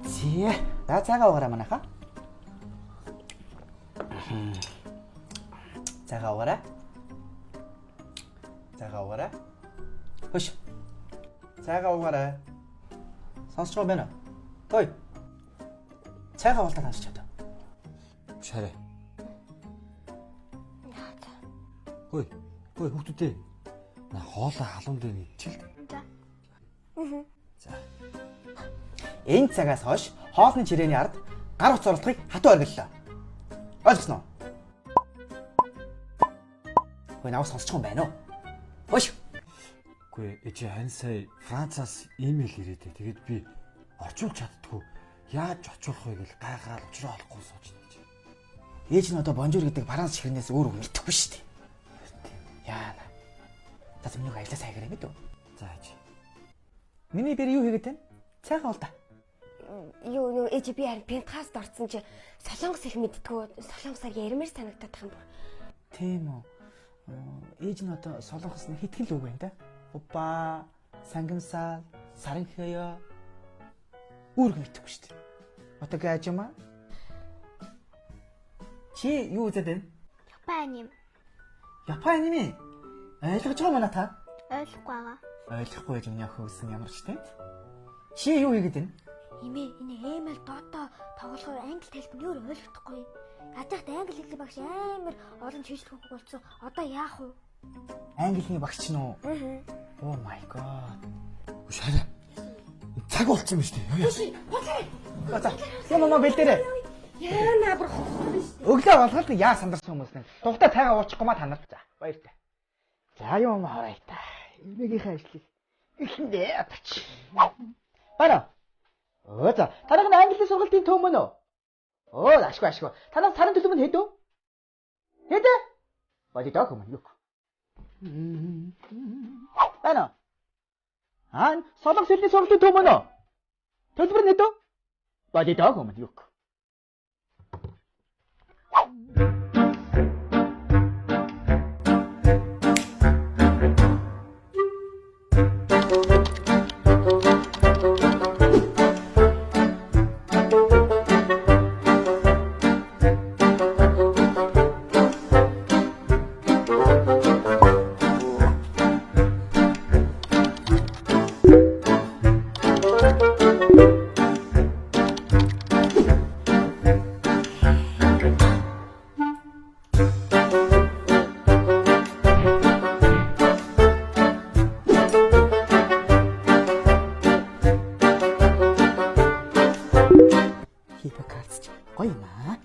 Зээ. За цагаа угаараа манайхаа. Цагаа угаараа. Цагаа угаараа. Хөш. Цагаа угаараа. Сонсож байгаа байна уу? Той. Цагаа уултаа сонсч чадаа. Шараа. Хөөе. Хөөе хүүхдүүдээ. На хоолой халуун дээр нэгчил. За. Энэ цагаас хойш хоолны чирээний ард гар утас оролдохыг хатуу оргиллаа. Ойлгосноо? Хөөе наваа сонсч байгаа юм байна уу? Хөш. Үгүй ээж хань сая Францаас имэйл ирээд ээ. Тэгээд би орчуулж чаддгүй. Яаж очихох вэ гэж гайхаад учраа олохгүй сууж байна. Ээж нь одоо бонжур гэдэг Франц ширнээс өөр үг мэдэхгүй шүү дээ. Яана. За минийг ажилласаа хийгэрэй мэд үү? За ээж. Миний бэр юу хийгээд байна? Цайхан бол та. Юу ээж би харин Пентхаст орсон чи солонгос их мэдтгүү. Солонгосаар ярмаар санагдаад байгаа юм байна. Тийм үү. Ээж нь одоо солонгос нь хитгэн л үг байна да. Упа, сангамсаа, сарын хаяа. Үүрэг мэдэхгүй шүү дээ. Отогийн ажимаа. Чи юу үзээд байна? Япон юм. Япон аниме. Ойлгож байгаа маа та? Ойлгохгүй байгаа. Ойлгохгүй гэж миний охин үсэн ямар ч тийм. Чи юу хийгээд байна? Имээ энэ email доото тоглохоор англи хэлбэр нь өөр ойлгохгүй. Яжахт англи хэлний багш амар олон чиглэл хөх болсон. Одоо яах вэ? Англи багш нь уу? Oh my god. Шараа. Цаг болцсон юм шүү дээ. За. Ямаа бэлдээрэй. Яана бүр Өглөө болгоод яа сандарсан хүмүүс нэ. Дугтаа тайгаа уучихгүй ма танарт. За баяртай. За юм хараа та. Эмээгийнхээ ажлыг эхэндээ атач. Бара. За танах нь англи сургалтын төв мөн үү? Ашгүй. Танаас сарын төлөв нь хэд вэ? Хэд? Бади дог юм юу? Бара. Солонгос хэлний сургалтын төв мөн үү? Төлбөр нь хэд вэ? Бади дог юм юу? Гоё юм аа.